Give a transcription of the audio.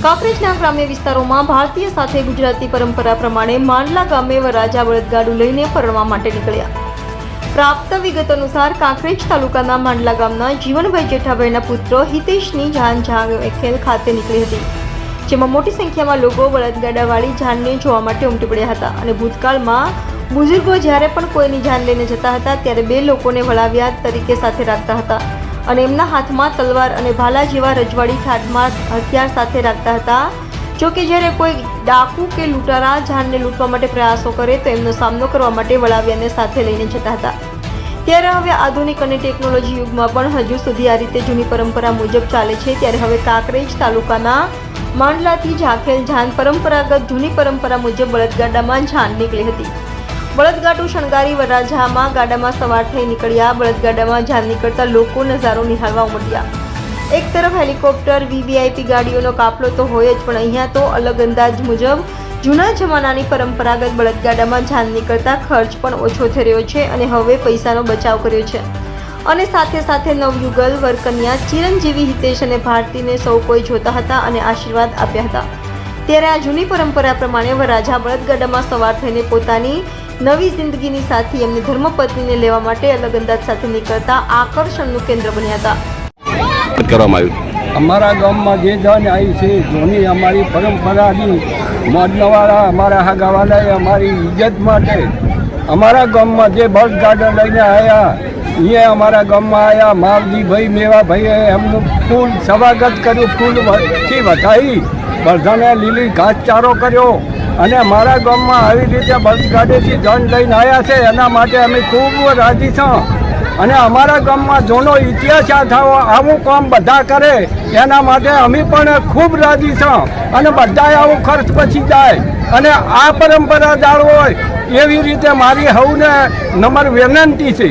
કાંકરેજના ગ્રામ્ય વિસ્તારોમાં ભારતીય સાથે ગુજરાતી પરંપરા પ્રમાણે માંડલા ગામે વરરાજા બળદગાડું લઈને ફરવા માટે નીકળ્યા। પ્રાપ્ત વિગત અનુસાર કાંકરેજ તાલુકાના માંડલા ગામના જીવનભાઈ જેઠાભાઈના પુત્ર હિતેશની જાન ઝાંખેલ ખાતે નીકળી હતી, જેમાં મોટી સંખ્યામાં લોકો બળદગાડાવાળી જાનને જોવા માટે ઉમટી પડ્યા હતા અને ભૂતકાળમાં બુઝુર્ગો જ્યારે પણ કોઈની જાન લઈને જતા હતા ત્યારે બે લોકોને વળાવ્યા તરીકે સાથે રાખતા હતા અને એમના હાથમાં તલવાર અને ભાલા જેવા રજવાડી ઠાઠમાં હથિયાર સાથે રાખતા હતા। જો કે જ્યારે કોઈ ડાકુ કે લૂંટારા જાનને લૂંટવા માટે પ્રયાસો કરે તો એમનો સામનો કરવા માટે વળાવ્યાને સાથે લઈને જતા હતા। ત્યારે હવે આધુનિક અને ટેકનોલોજી યુગમાં પણ હજુ સુધી આ રીતે જૂની પરંપરા મુજબ ચાલે છે। ત્યારે હવે કાંકરેજ તાલુકાના માંડલાથી ઝાંખેલ જાન પરંપરાગત જૂની પરંપરા મુજબ બળદગાડામાં જાન નીકળી હતી। બળદગાડું શણગારી વરરાજામાં ગાડામાં સવાર થઈ નીકળ્યા। બળદગાડામાં જાન નીકળતા લોકો નજારો નિહાળવા ઉમટ્યા। એક તરફ હેલિકોપ્ટર વીવીઆઈપી ગાડીઓનો કાફલો તો હોય જ, પણ અહીંયા તો અલગ અંદાજ મુજબ જૂના જમાનાની પરંપરાગત બળદગાડામાં જાન નીકળતા ખર્ચ પણ ઓછો થઈ રહ્યો છે અને હવે પૈસાનો બચાવ કર્યો છે અને સાથે સાથે નવયુગલ વરકન્યા ચિરંજીવી હિતેશ અને ભારતીને સૌ કોઈ જોતા હતા અને આશીર્વાદ આપ્યા હતા। ત્યારે આ જૂની પરંપરા પ્રમાણે વરરાજા બળદગાડામાં સવાર થઈને પોતાની નવી જિંદગીની સાથી એમની ધર્મપત્નીને લેવા માટે અલગ અંદાજ સાથે નીકળતા આકર્ષણનું કેન્દ્ર બન્યા હતા। અમારા ગામમાં જે જાન આવી છે જૂની અમારી પરંપરાની મોડનવાળા અમારા હાગાવાલાએ અમારી ઇજ્જત માટે અમારા ગામમાં જે બળદગાડા લઈને આવ્યા એ અમારા ગામમાં આવ્યા। માવજીભાઈ મેવાભાઈએ એમનું ફૂલ સ્વાગત કર્યું, ફૂલથી વધાવી બધાને લીલી ઘાસચારો કર્યો અને મારા ગામમાં આવી રીતે બળદગાડીથી જાન લઈને આવ્યા છે એના માટે અમે ખૂબ રાજી છીએ અને અમારા ગામમાં જૂનો ઇતિહાસ આવું કામ બધા કરે એના માટે અમે પણ ખૂબ રાજી છીએ અને બધાએ આવું ખર્ચ પછી જાય અને આ પરંપરા જાળવો હોય એવી રીતે મારી સૌને નમ્ર વિનંતી છે।